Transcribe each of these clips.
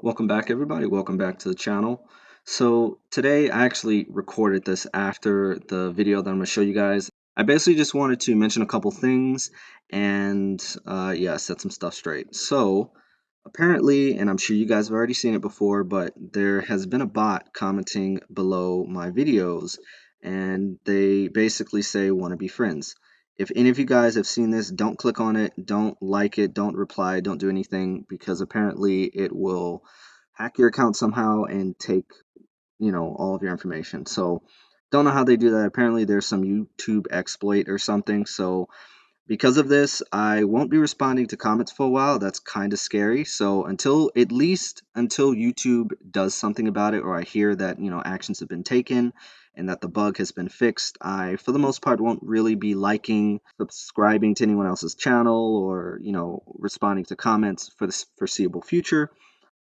Welcome back, everybody. Welcome back to the channel. So today I actually recorded this after the video that I'm going to show you guys. I basically just wanted to mention a couple things and yeah, set some stuff straight. So apparently, and I'm sure you guys have already seen it before, but there has been a bot commenting below my videos and they basically say want to be friends. If any of you guys have seen this, don't click on it, don't like it, don't reply, don't do anything because apparently it will hack your account somehow and take, all of your information. So don't know how they do that. Apparently there's some YouTube exploit or something. So because of this, I won't be responding to comments for a while. That's kind of scary. So at least until YouTube does something about it or I hear that, actions have been taken and that the bug has been fixed, I for the most part won't really be liking, subscribing to anyone else's channel or, responding to comments for the foreseeable future.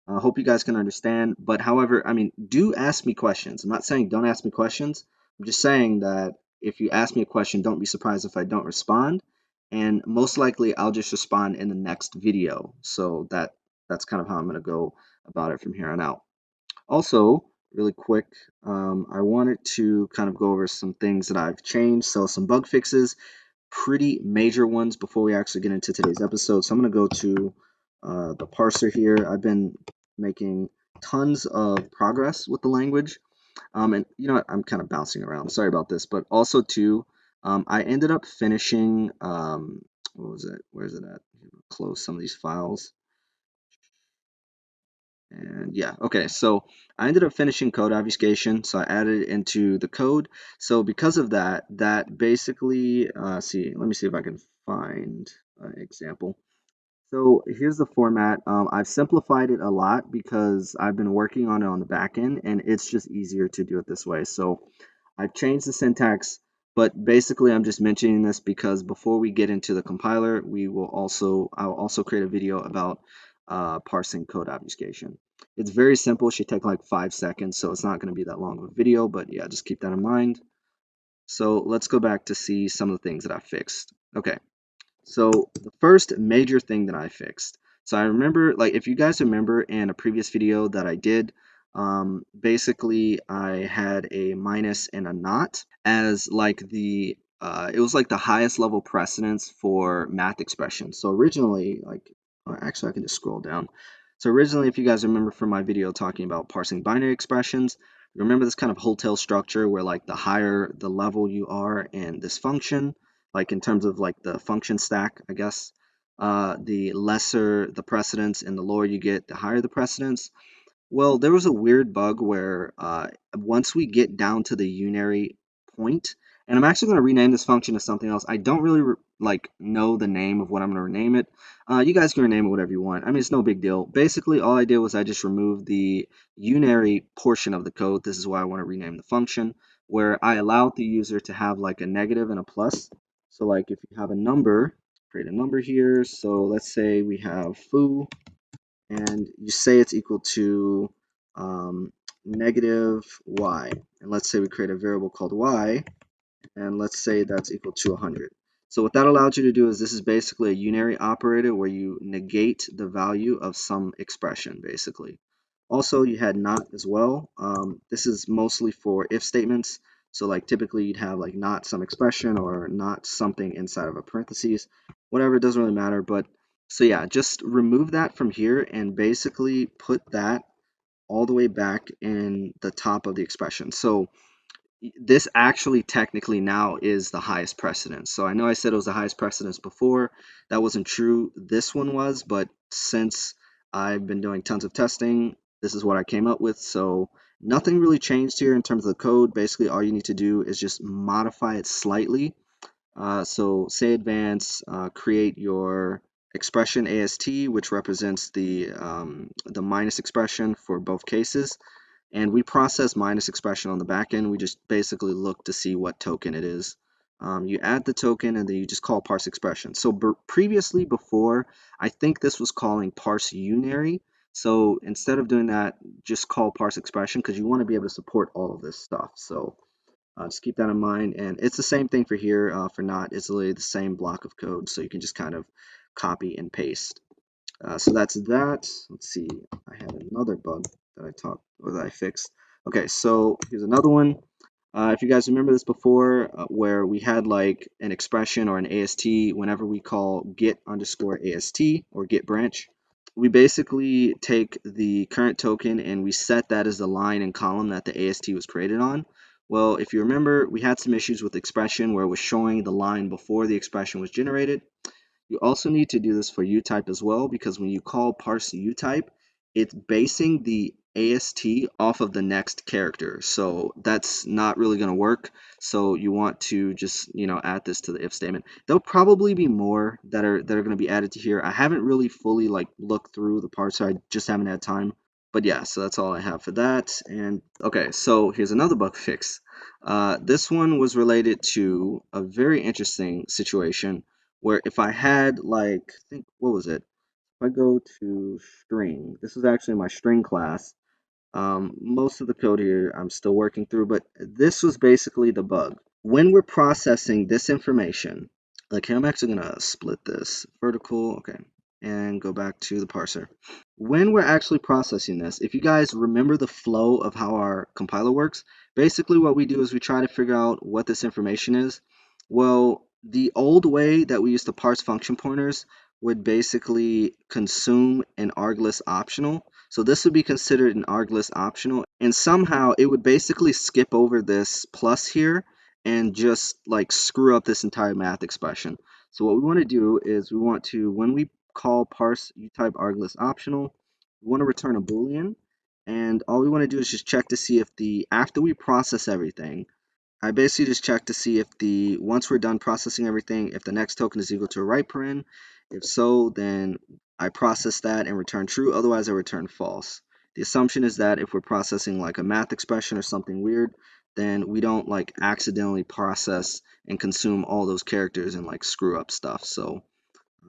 I hope you guys can understand. But however, I mean, do ask me questions. I'm not saying don't ask me questions. I'm just saying that if you ask me a question, don't be surprised if I don't respond. And most likely I'll just respond in the next video. So that's kind of how I'm going to go about it from here on out. Also, really quick, I wanted to kind of go over some things that I've changed. So some bug fixes, pretty major ones before we actually get into today's episode. So I'm going to go to the parser here. I've been making tons of progress with the language. And you know what? I'm kind of bouncing around. Sorry about this. But also, too, I ended up finishing, what was it? Where is it at? Close some of these files. And yeah, okay, so I ended up finishing code obfuscation, so I added it into the code. So because of that, that basically, let me see if I can find an example. So here's the format. I've simplified it a lot because I've been working on it on the back end, and it's just easier to do it this way. So I've changed the syntax, but basically I'm just mentioning this because before we get into the compiler, I'll also create a video about parsing code obfuscation. It's very simple, it should take like 5 seconds, so it's not going to be that long of a video, but yeah, just keep that in mind. So let's go back to see some of the things that I fixed. Okay, so the first major thing that I fixed. So I remember, like, if you guys remember in a previous video that I did, basically I had a minus and a not as like it was like the highest level precedence for math expressions. So originally, actually I can just scroll down. So originally, if you guys remember from my video talking about parsing binary expressions, remember this kind of hotel structure where like the higher the level you are in this function, like in terms of like the function stack, I guess, the lesser the precedence and the lower you get, the higher the precedence. Well, there was a weird bug where once we get down to the unary point, and I'm actually going to rename this function to something else. I don't really like know the name of what I'm going to rename it. You guys can rename it whatever you want. I mean, it's no big deal. Basically, all I did was I just removed the unary portion of the code. This is why I want to rename the function, where I allowed the user to have like a negative and a plus. So like if you have a number, create a number here. So let's say we have foo and you say it's equal to negative y. And let's say we create a variable called y, and let's say that's equal to 100. So what that allows you to do is this is basically a unary operator where you negate the value of some expression, basically. Also, you had not as well. This is mostly for if statements. So like typically you'd have like not some expression or not something inside of a parentheses, whatever, it doesn't really matter. But so yeah, just remove that from here and basically put that all the way back in the top of the expression. So this actually technically now is the highest precedence. So I know I said it was the highest precedence before. That wasn't true. This one was, but since I've been doing tons of testing, this is what I came up with. So nothing really changed here in terms of the code. Basically, all you need to do is just modify it slightly. So say advance, create your expression AST, which represents the minus expression for both cases. And we process minus expression on the back end. We just basically look to see what token it is. You add the token and then you just call parse expression. So previously before, I think this was calling parse unary. So instead of doing that, just call parse expression because you want to be able to support all of this stuff. So just keep that in mind. And it's the same thing for here for not. It's literally the same block of code. So you can just kind of copy and paste. So that's that. Let's see. I had another bug that I talked or that I fixed. Okay, so here's another one. If you guys remember this before, where we had like an expression or an AST whenever we call get underscore AST or get branch, we basically take the current token and we set that as the line and column that the AST was created on. Well, if you remember, we had some issues with expression where it was showing the line before the expression was generated. You also need to do this for utype as well, because when you call parse utype, it's basing the AST off of the next character. So that's not really going to work. So you want to just, add this to the if statement. There'll probably be more that are going to be added to here. I haven't really fully like looked through the parser. I just haven't had time. But yeah, so that's all I have for that. And okay, so here's another bug fix. This one was related to a very interesting situation where if I had like, I think, what was it? If I go to string, this is actually my string class. Most of the code here I'm still working through, but this was basically the bug. When we're processing this information, like here, I'm actually gonna split this vertical, okay, and go back to the parser. When we're actually processing this, if you guys remember the flow of how our compiler works, basically what we do is we try to figure out what this information is. Well, the old way that we used to parse function pointers would basically consume an arglist optional. So this would be considered an arglist optional, and somehow it would basically skip over this plus here and just like screw up this entire math expression. So what we want to do is we want to, when we call parse utype arglist optional, we want to return a boolean, and all we want to do is just check to see if after we process everything, I basically just check to see if once we're done processing everything, if the next token is equal to a right paren. If so, then I process that and return true. Otherwise, I return false. The assumption is that if we're processing like a math expression or something weird, then we don't like accidentally process and consume all those characters and like screw up stuff. So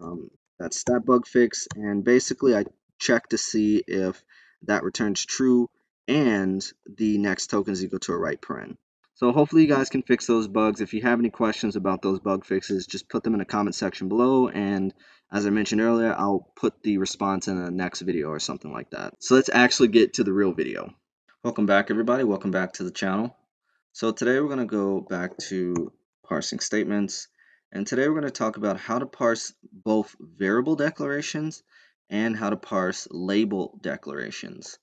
um, that's that bug fix. And basically, I check to see if that returns true and the next token is equal to a right paren. So hopefully you guys can fix those bugs. If you have any questions about those bug fixes, just put them in the comment section below. And as I mentioned earlier, I'll put the response in the next video or something like that. So let's actually get to the real video. Welcome back, everybody. Welcome back to the channel. So today we're going to go back to parsing statements. And today we're going to talk about how to parse both variable declarations and how to parse label declarations.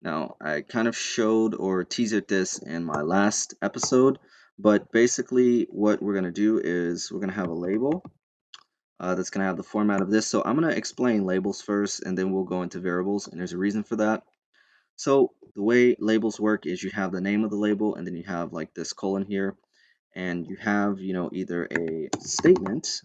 Now, I kind of showed or teased this in my last episode, but basically what we're going to do is we're going to have a label that's going to have the format of this. So I'm going to explain labels first, and then we'll go into variables, and there's a reason for that. So the way labels work is you have the name of the label, and then you have like this colon here, and you have, either a statement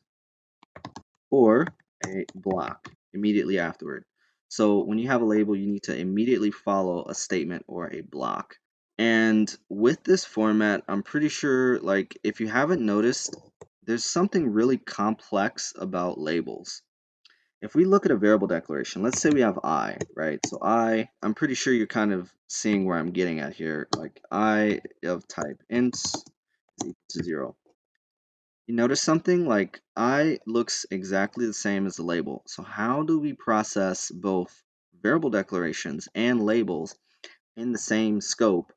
or a block immediately afterward. So when you have a label, you need to immediately follow a statement or a block. And with this format, I'm pretty sure, like, if you haven't noticed, there's something really complex about labels. If we look at a variable declaration, let's say we have I, right? So I'm pretty sure you're kind of seeing where I'm getting at here. Like I of type int is equal to 0. You notice something? Like I looks exactly the same as the label. So how do we process both variable declarations and labels in the same scope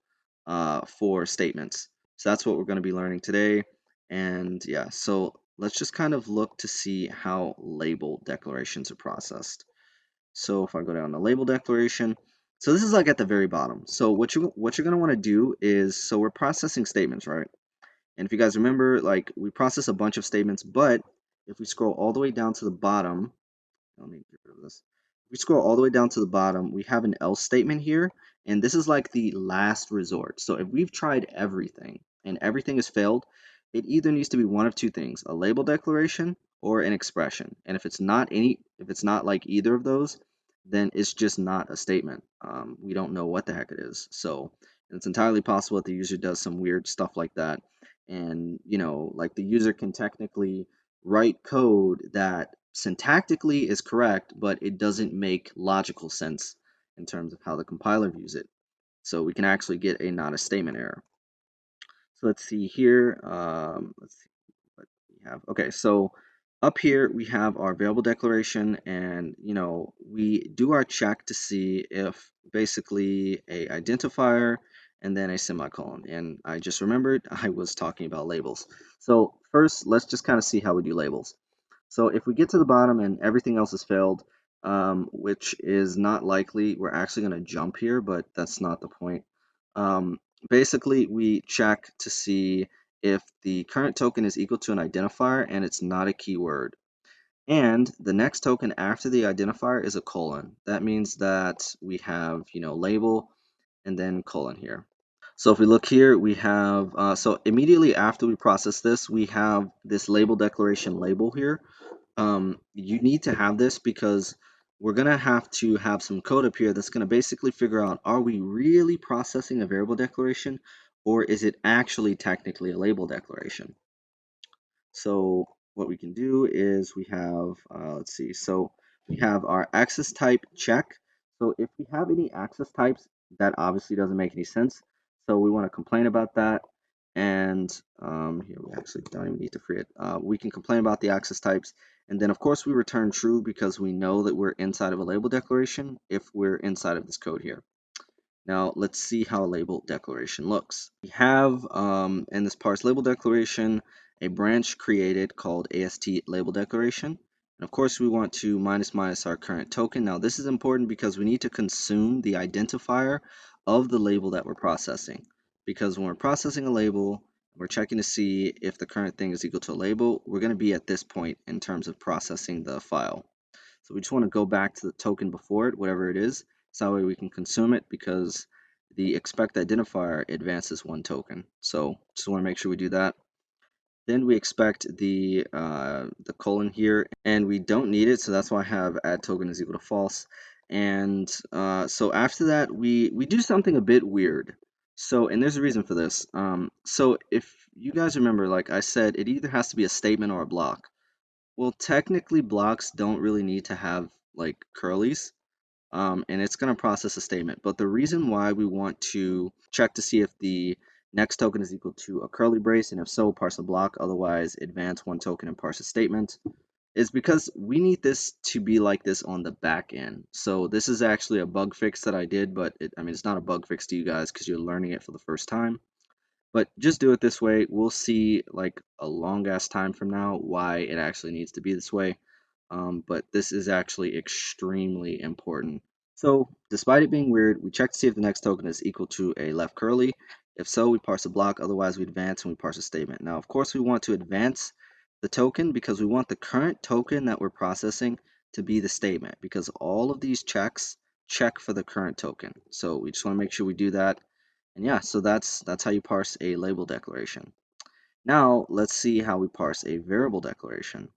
for statements? So that's what we're going to be learning today. And yeah, so let's just kind of look to see how label declarations are processed. So if I go down to label declaration, so this is like at the very bottom. So what you're going to want to do is, so we're processing statements, right? And if you guys remember, like we process a bunch of statements, but if we scroll all the way down to the bottom, let me get rid of this. If we scroll all the way down to the bottom, we have an else statement here, and this is like the last resort. So if we've tried everything and everything has failed, it either needs to be one of two things: a label declaration or an expression. And if it's not like either of those, then it's just not a statement. We don't know what the heck it is. So it's entirely possible that the user does some weird stuff like that. And, like the user can technically write code that syntactically is correct, but it doesn't make logical sense in terms of how the compiler views it. So we can actually get a not a statement error. So let's see here. Let's see what we have. Okay, so Up here we have our variable declaration, and we do our check to see if basically a identifier and then a semicolon. And I just remembered I was talking about labels. So first, let's just kind of see how we do labels. So if we get to the bottom and everything else has failed, which is not likely, we're actually going to jump here, but that's not the point. Basically, we check to see if the current token is equal to an identifier and it's not a keyword. And the next token after the identifier is a colon. That means that we have, label and then colon here. So if we look here, we have, so immediately after we process this, we have this label declaration label here. You need to have this because we're going to have some code up here that's going to basically figure out, are we really processing a variable declaration, or is it actually technically a label declaration? So what we can do is we have, let's see, so we have our access type check. So if we have any access types, that obviously doesn't make any sense. So we want to complain about that. And here we actually don't even need to free it. We can complain about the access types. And then of course we return true because we know that we're inside of a label declaration if we're inside of this code here. Now let's see how a label declaration looks. We have in this parse label declaration a branch created called AST label declaration. And of course we want to minus minus our current token. Now this is important because we need to consume the identifier of the label that we're processing. Because when we're processing a label, we're checking to see if the current thing is equal to a label. We're going to be at this point in terms of processing the file. So we just want to go back to the token before it, whatever it is, so that way we can consume it because the expect identifier advances one token. So just want to make sure we do that. Then we expect the colon here, and we don't need it, so that's why I have add token is equal to false. And so after that, we do something a bit weird. So, and there's a reason for this. So if you guys remember, like I said, it either has to be a statement or a block. Well, technically, blocks don't really need to have like curlies, and it's going to process a statement. But the reason why we want to check to see if the next token is equal to a curly brace, and if so, parse a block, otherwise advance one token and parse a statement, is because we need this to be like this on the back end. So this is actually a bug fix that I did, but I mean, it's not a bug fix to you guys because you're learning it for the first time. But just do it this way. We'll see like a long ass time from now why it actually needs to be this way. But this is actually extremely important. So despite it being weird, we check to see if the next token is equal to a left curly. If so, we parse a block. Otherwise, we advance and we parse a statement. Now, of course, we want to advance the token because we want the current token that we're processing to be the statement because all of these checks check for the current token. So we just want to make sure we do that. And yeah, so that's how you parse a label declaration. Now let's see how we parse a variable declaration.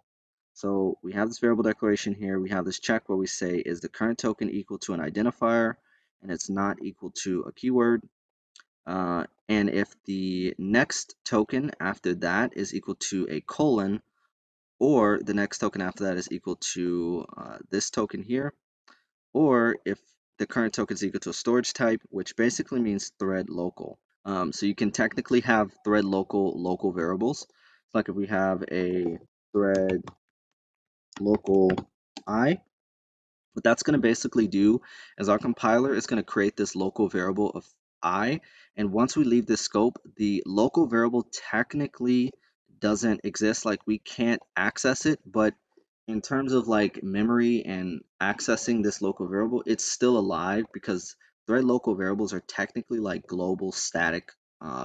So we have this variable declaration here. We have this check where we say, is the current token equal to an identifier? And it's not equal to a keyword. And if the next token after that is equal to a colon, or the next token after that is equal to this token here, or if the current token is equal to a storage type, which basically means thread local. So you can technically have thread local variables. Like if we have a thread local I, what that's going to basically do is our compiler is going to create this local variable of I, and once we leave this scope, the local variable technically doesn't exist, like we can't access it, but in terms of like memory and accessing this local variable, it's still alive because thread local variables are technically like global static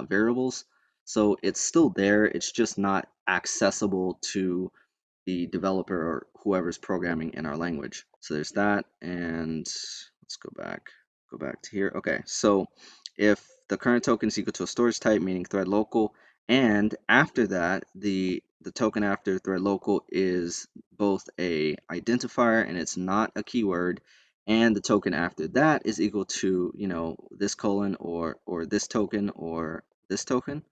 variables. So it's still there, it's just not accessible to the developer or whoever's programming in our language. So there's that, and let's go back to here. Okay, so if the current token is equal to a storage type, meaning thread local, and after that, the token after thread local is both a identifier and it's not a keyword, and the token after that is equal to, this colon or this token or this token,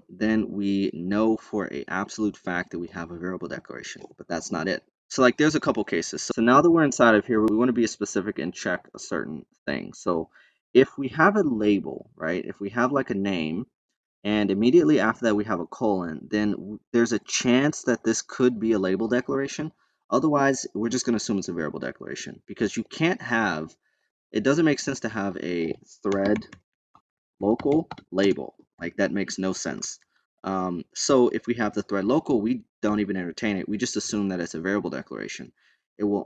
then we know for a absolute fact that we have a variable declaration, but that's not it. So like there's a couple cases. So now that we're inside of here, we want to be specific and check a certain thing. So if we have a label, right? If we have like a name, and immediately after that we have a colon, then there's a chance that this could be a label declaration. Otherwise, we're just going to assume it's a variable declaration, because you can't have, it doesn't make sense to have a thread local label. Like, that makes no sense. So if we have the thread local, we don't even entertain it. We just assume that it's a variable declaration. We will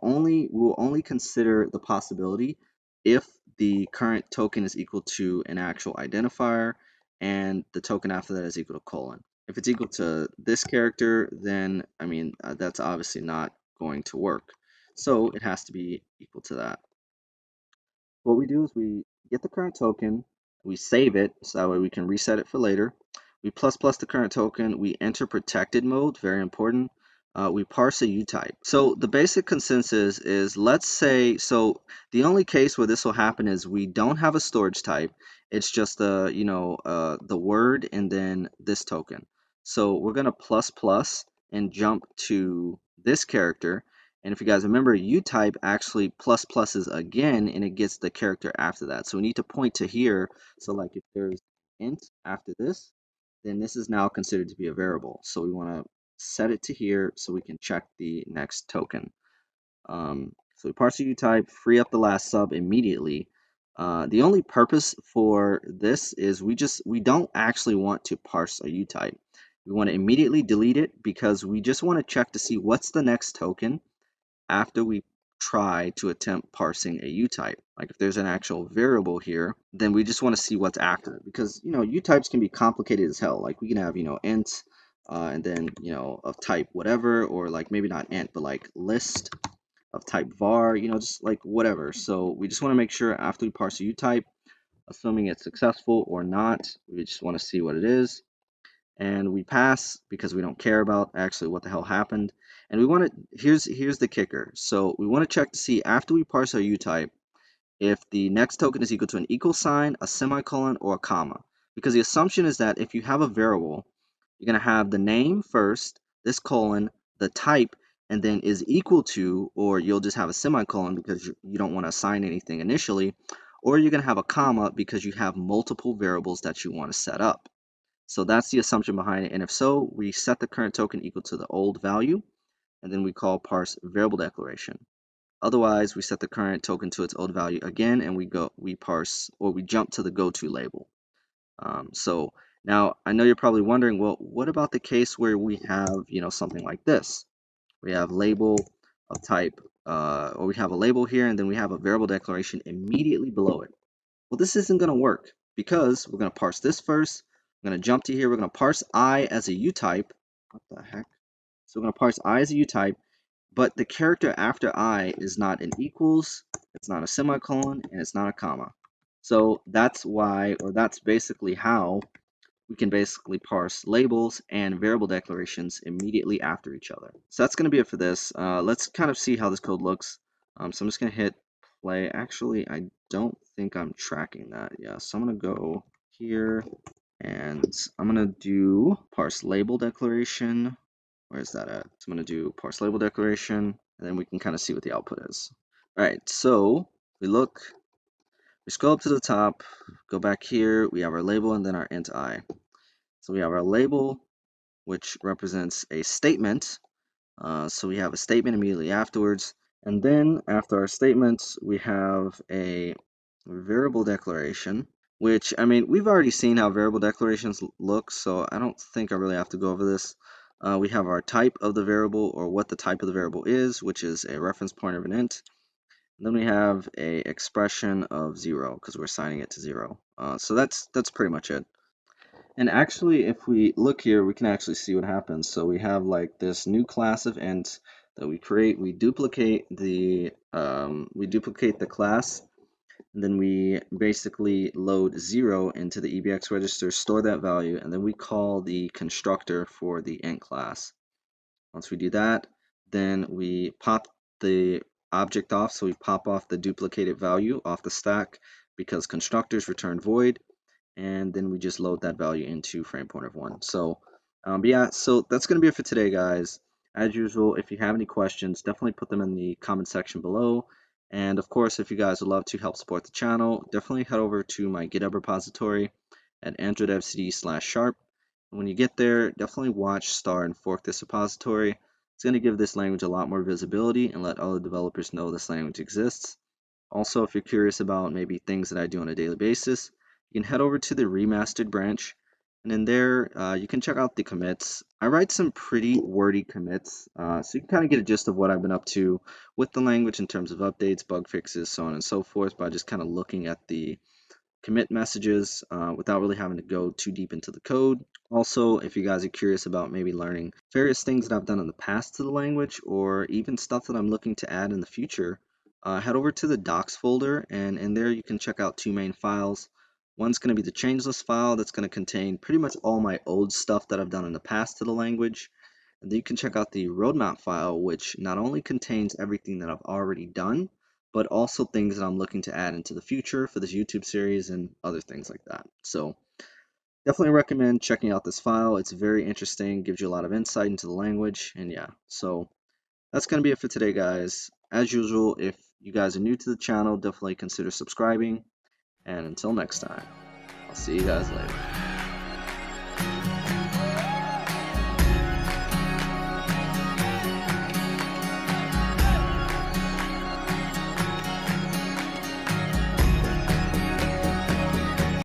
only consider the possibility if the current token is equal to an actual identifier and the token after that is equal to colon. If it's equal to this character, then I mean that's obviously not going to work. So it has to be equal to that. What we do is we get the current token, we save it, so that way we can reset it for later. We plus plus the current token, we enter protected mode, very important. We parse a U-type. So the basic consensus is, let's say, so the only case where this will happen is we don't have a storage type. It's just the word and then this token. So we're gonna plus plus and jump to this character, and if you guys remember, U-type actually plus pluses again, and it gets the character after that. So we need to point to here. So like if there's int after this, then this is now considered to be a variable. So we want to set it to here so we can check the next token. So we parse the U-type, free up the last sub immediately. The only purpose for this is we don't actually want to parse a U-type. We want to immediately delete it because we just want to check to see what's the next token after we try to attempt parsing a U-type. Like if there's an actual variable here, then we just want to see what's after it, because U-types can be complicated as hell. Like we can have int and then of type whatever, or like maybe not int but like list of type var, just like whatever. So we just want to make sure after we parse a U-type, assuming it's successful or not, we just want to see what it is, and we pass because we don't care about actually what the hell happened. And we want to, here's the kicker. So we want to check to see after we parse our U-type if the next token is equal to an equal sign, a semicolon, or a comma. Because the assumption is that if you have a variable, you're going to have the name first, this colon, the type, and then is equal to, or you'll just have a semicolon because you don't want to assign anything initially, or you're going to have a comma because you have multiple variables that you want to set up. So that's the assumption behind it. And if so, we set the current token equal to the old value, and then we call parse variable declaration. Otherwise, we set the current token to its old value again, and we parse, or we jump to the go-to label. So now I know you're probably wondering, well, what about the case where we have, something like this? We have label of type, or we have a label here, and then we have a variable declaration immediately below it. Well, this isn't going to work because we're going to parse this first. We're going to jump to here. We're going to parse I as a U-type. What the heck? So we're going to parse I as a U-type, but the character after I is not an equals, it's not a semicolon, and it's not a comma. So that's why, or that's basically how we can basically parse labels and variable declarations immediately after each other. So that's going to be it for this. Let's kind of see how this code looks. So I'm just going to hit play. Actually, I don't think I'm tracking that. Yeah, so I'm going to go here and I'm going to do parse label declaration. Where's that at? So I'm going to do parse label declaration, and then we can kind of see what the output is. All right, so we scroll up to the top, go back here, we have our label and then our int I. So we have our label, which represents a statement. So we have a statement immediately afterwards. And then after our statements, we have a variable declaration, which, I mean, we've already seen how variable declarations look, so I don't think I really have to go over this. We have our type of the variable, or what the type of the variable is, which is a reference pointer of an int. And then we have a expression of 0 because we're assigning it to 0. So that's pretty much it. And actually, if we look here, we can actually see what happens. So we have like this new class of int that we create. We duplicate the class, and then we basically load 0 into the EBX register, store that value, and then we call the constructor for the int class. Once we do that, then we pop the object off. So we pop off the duplicated value off the stack because constructors return void, and then we just load that value into frame pointer of 1. So, but yeah, so that's going to be it for today, guys. As usual, if you have any questions, definitely put them in the comment section below. And of course, if you guys would love to help support the channel, definitely head over to my GitHub repository at androidfcd/sharp. When you get there, definitely watch, star, and fork this repository. It's going to give this language a lot more visibility and let other developers know this language exists. Also, if you're curious about maybe things that I do on a daily basis, you can head over to the remastered branch, and in there you can check out the commits. I write some pretty wordy commits, so you can kind of get a gist of what I've been up to with the language in terms of updates, bug fixes, so on and so forth, by just kind of looking at the commit messages without really having to go too deep into the code. Also, if you guys are curious about maybe learning various things that I've done in the past to the language or even stuff that I'm looking to add in the future, head over to the docs folder, and in there you can check out two main files. One's going to be the changeless file that's going to contain pretty much all my old stuff that I've done in the past to the language. And then you can check out the roadmap file, which not only contains everything that I've already done, but also things that I'm looking to add into the future for this YouTube series and other things like that. So definitely recommend checking out this file. It's very interesting, gives you a lot of insight into the language, and yeah. So that's going to be it for today, guys. As usual, if you guys are new to the channel, definitely consider subscribing. And until next time, I'll see you guys later.